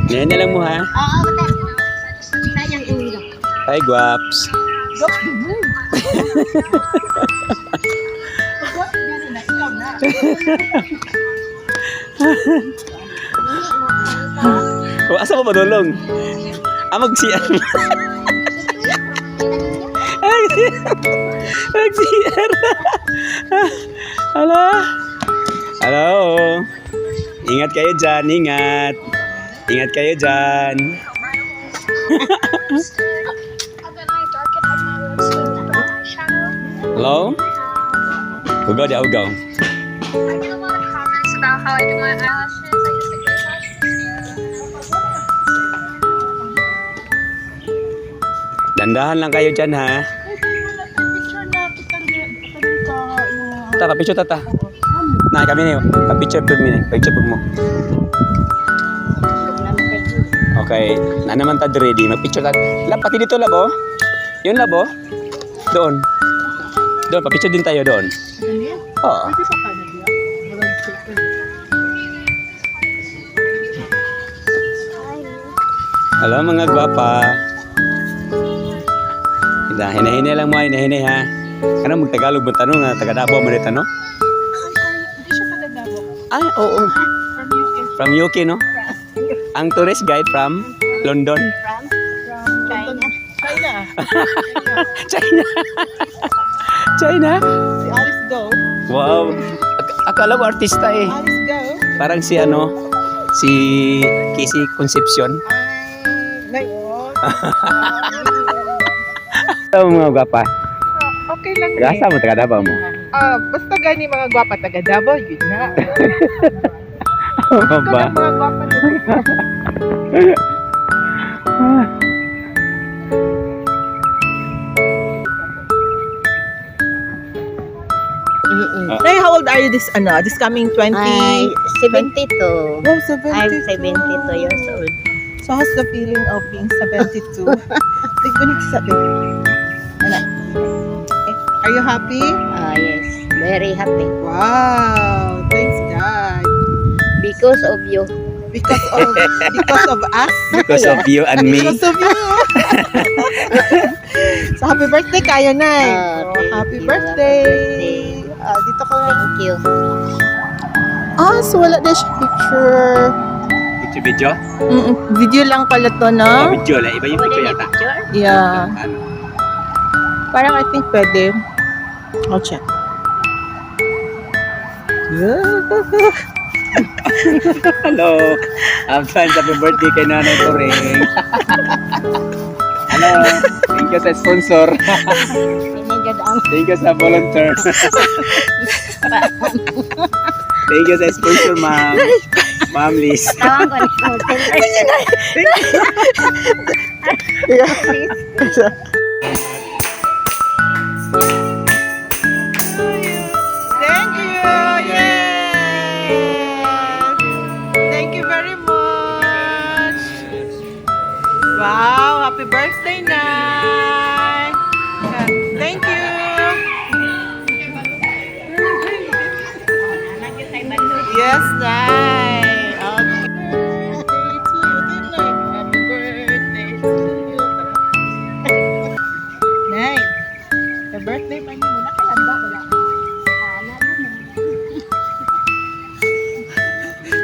Ngayon na lang mo ha. Oo, bata. Sayang ulo. Hi, Guaps. O, asa mo ba dulong? Mag-CR. Mag-CR. Hello. Hello. Ingat kayo dyan, ingat. Ingat kayo dyan. Hello? Ugaw di ugaw. I get a lot of comments about how I do my eyelashes. I use the great lashes. Dandahan lang kayo dyan ha. Tata, picture tata. Nah, kami nih. Picture pud mi. Picture pud mo. Okay, na naman ta ready. Mag-picture ta. La pati dito labo. Yun labo. Doon. Doon, pa-picture din tayo doon. Oo. Hello mga gwapa. Hinahinay lang mo, hinahinay ha. Kana mag-Tagalog mo tanong nga, taga-Davao mo dito, no? Hindi siya taga-Davao. Ay, oo. From UK. From UK, no? Ang tourist guide from London. From China. China. China? Si Alice Go. Wow. Akala ko artista eh. Alice Go. Parang si si Casey Concepcion. Ay, ngayon. Hello mga gwapa. Okay lang Gasa mo, taga-Davao mo. Basta gani mga gwapa taga-Davao, yun na. Ano ba? Mga gwapa Nay, how old are you this coming 20? Ay, 72. Oh, 72. I'm 72 years old. So how's the feeling of being 72? Like, when it's Are you happy? Yes, very happy. Wow, thanks God. Because of you. Because of us. Because of you and me. Because of you. So happy birthday kayo, Nay. Thank Happy you, birthday. happy birthday. Dito ka lang. Thank you. So wala na siya picture. Picture video? Video lang pala to, no? Video lang. Iba yung Pwede picture na yata. picture? Yeah. Ano? Parang I think pwede. I'll check. Hello. Advance happy birthday kay Nanay Turing. Hello. Thank you sa sponsor. Pinagad ang Thank you sa volunteer. Thank you sa sponsor, ma'am. Ma'am Liz. tawag ko ni hotel. Thank you! Yes! Thank you very much! Wow! Happy birthday, Nay! Thank you! Yes, Nay! Okay. Happy birthday to you. Nay! Happy birthday pa niyo muna. Kaya wala.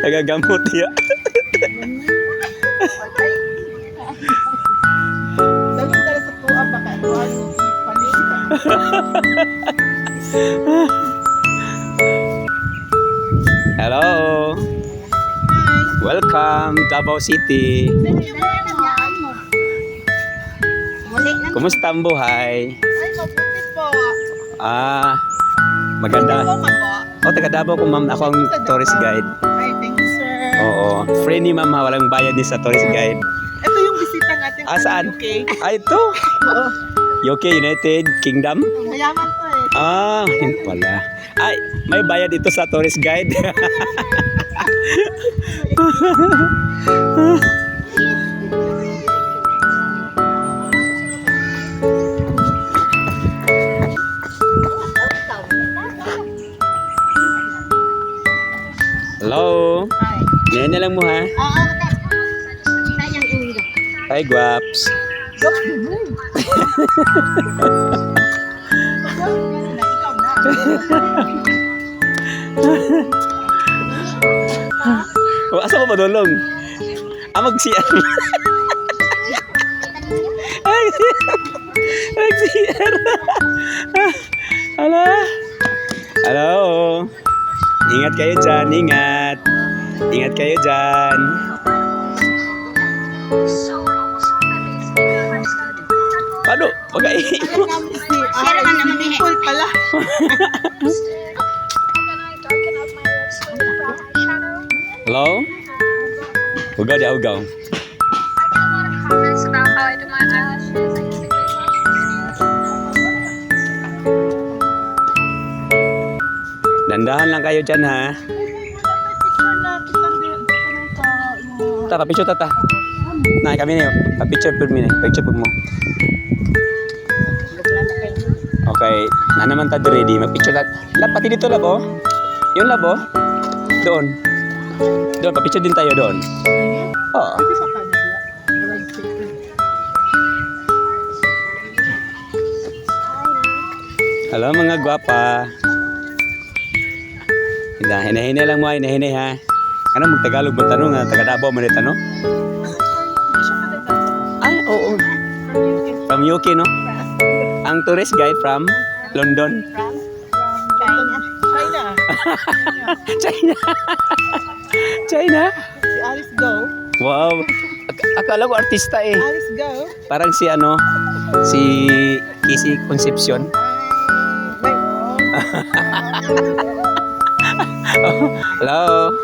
Nagagamot niya. Dalam tala sa tuwa baka tuwa yung panig. Hello. Welcome, Davao City. Muli na. Kumusta ang buhay? Ay, mabuti po. Maganda. Ano po? Taga Davao ko, ma'am. Ako ang tourist guide. Ay, thank you, sir. Oo. Free ni ma'am ha. Walang bayad din sa tourist guide. Ito yung bisita natin Saan? UK. Ito. UK, United Kingdom. Mayaman po eh. Yun pala. Ay, may bayad ito sa tourist guide. Hello. Hi. Ngayon na lang mo ha. Oo, Hi, Guaps. O, asa ko madulong? Mag-CR. Mag-CR. Hala. Hello. Ingat kayo dyan, ingat. Ingat kayo dyan. Paano? Pag-aiimo. Share ka naman eh. Full pala. Hello? Hugaw di, hugaw. Comments about how I do my eyelashes. I used to get Dandahan lang kayo dyan, ha? Picture na kitang din. Tata, picture tata. Nah, kami ni, picture per mini, picture per mo. Okay, na naman ta ready, mag-picture tat. Pati dito labo. Yung labo. Doon. Doon, pa-picture din tayo doon. Oo. Hello mga gwapa. Hinahinay lang mo, hinahinay ha. Ano mag-Tagalog ba tanong? Taga Davao man ito, no? Ay, oo. From UK, no? Ang tourist guide from London. China. China. China. Si Alice Go. Wow. Akala ko artista eh. Alice Go. Parang si si Kissy Concepcion. Wait. Hello.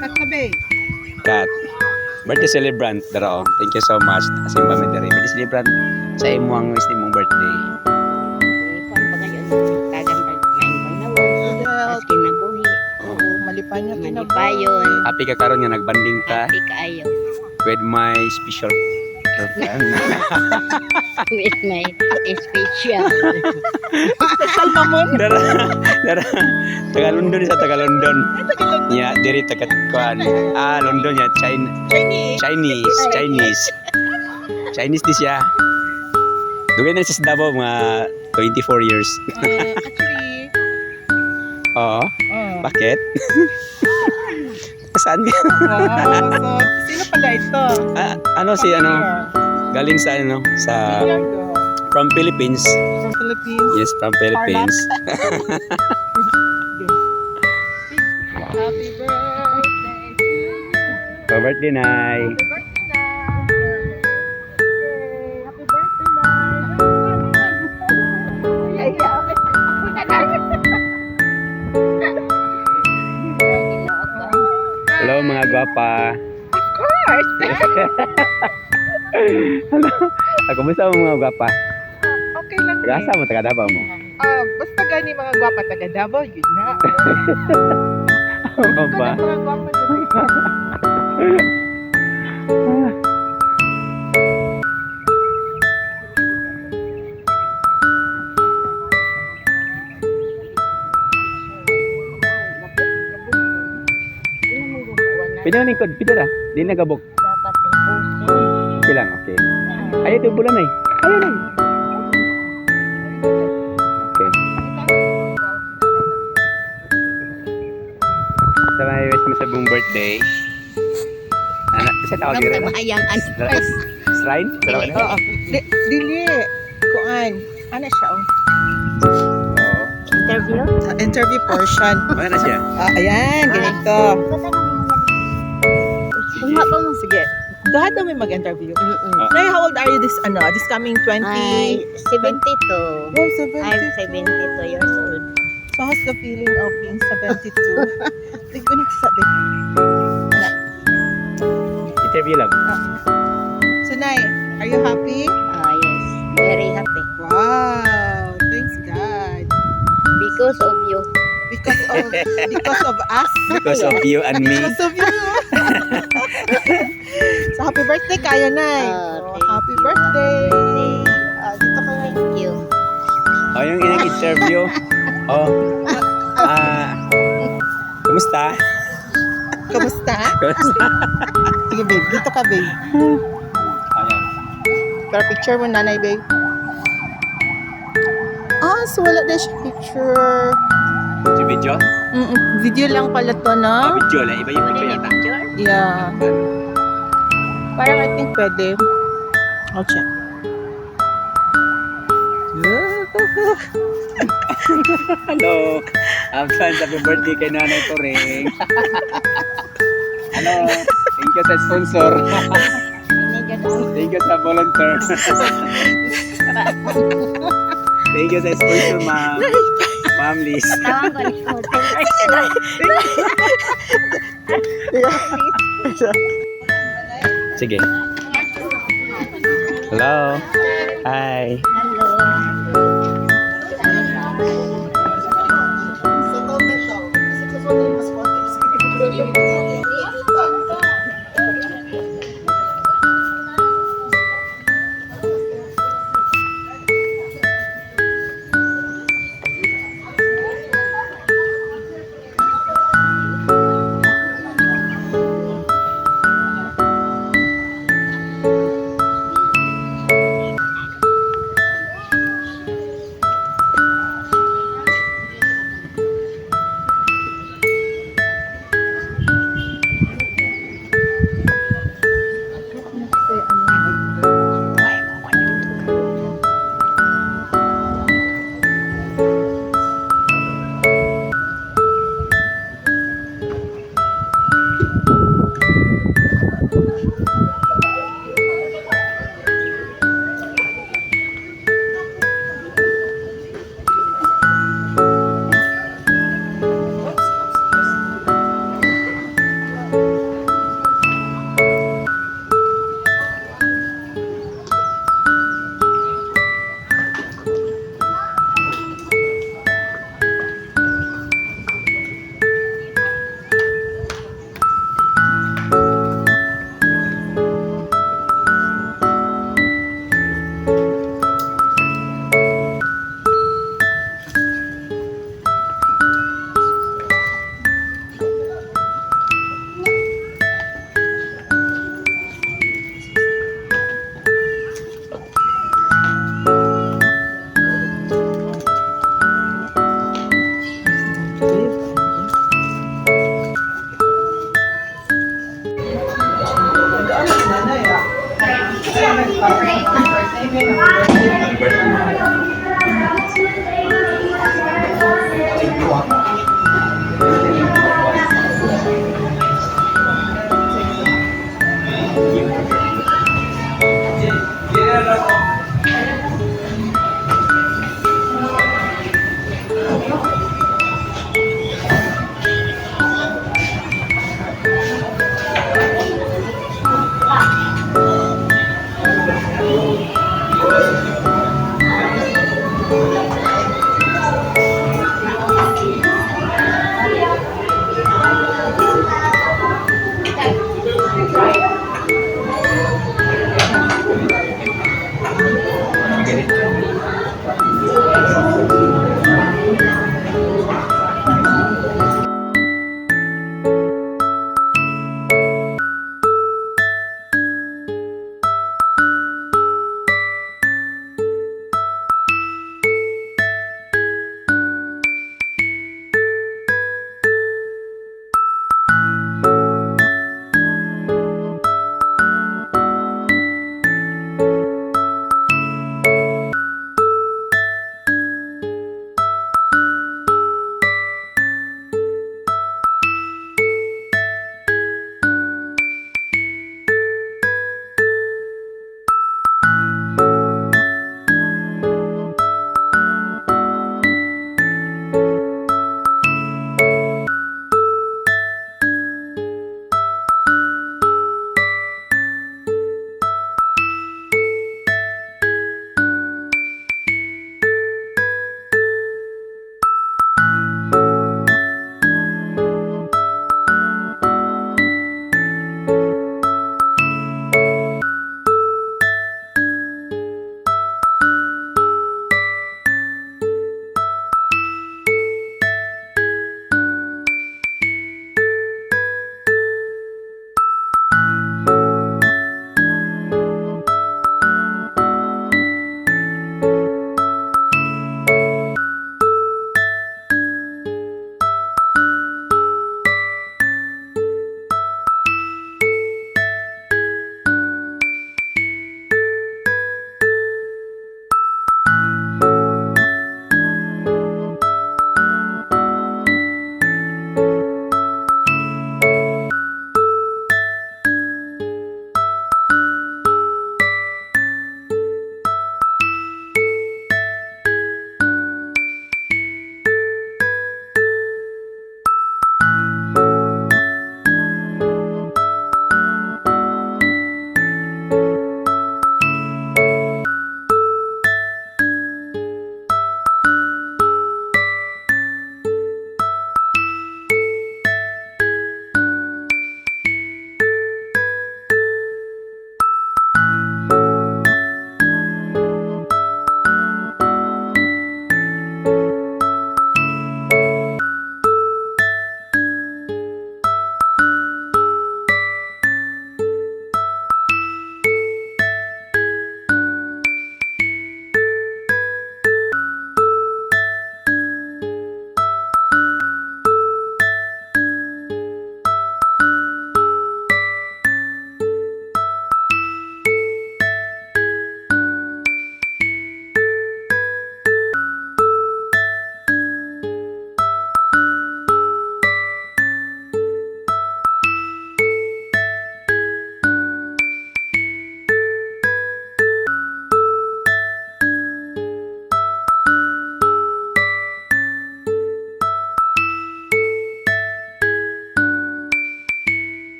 Katabi. Kat. Birthday celebrant daro. Thank you so much. Asim ba mi diri? Birthday celebrant sa imong wish nimong birthday. Malipan niya Malipayon. Happy ka karon nga nagbanding ka Happy kaayo. with my special girlfriend. With my special. Special mamon. Dara. Taga London sa taga London. Ya, diri taga kuan. London ya, Chinese. Chinese di siya. Dugay na siya sa Davao mga 24 years. Actually. Oo. Bakit? Saan ka? Wow. So, sino pala ito? Galing sa sa from Philippines. From Philippines. Yes, from Philippines. Happy birthday to you. Happy birthday, Nay. Happy birthday, Hello mga gwapa. Of course. Hello. Kumusta mo mga gwapa? Okay lang. Taga mo, taga Davao mo. Basta gani mga gwapa taga Davao, yun na. Ano ba? Mga gwapa taga Pwede mo lingkod, pwede ra. Di nagabok. Dapat i-post. Okay lang, okay. Ay, ito bulan na eh. Ayun na. Okay. Sa may wish mo sa buong birthday. Kasi tawag Ang yun na. kabayang Shrine? Salamat na. Oo. Dili. Kuan. Ano siya? Oo. interview. Interview portion. Ano na siya? Ayan, ganito. Kuha pa mo. Sige. Dahat daw may mag-interview. Nay, how old are you this coming 20? Ay, 72. Oh, 72. I'm 72 years old. So, how's the feeling of being 72? Hindi ko nagsasabi. Interview lang. So, Nay, are you happy? Yes, very happy. Wow, thanks God. Because of you. Because of us. Because of you and me. Because of you. So, happy birthday kayo, Nay. Happy birthday. Dito ka. Thank you. Oh, yung inang interview. Oh, Kumusta? Kamusta? Kumusta? Sige, babe. Dito ka, babe. Ayan. Para picture mo, nanay, babe. Ah, so wala na siya picture. Si video? Video lang pala to, no? Video lang. Iba yung Pwede video ni yata. picture? Yeah. Parang I think pwede. I'll check. Hello. Advance happy birthday kay Nanay Turing. Hello. Thank you sa sponsor. Hindi ka daw. Thank you sa volunteer. Thank you sa sponsor, ma'am. Ma'am Liz. Tawag ko ni hotel. Sige. Hello. Hi. Hello. Thank you.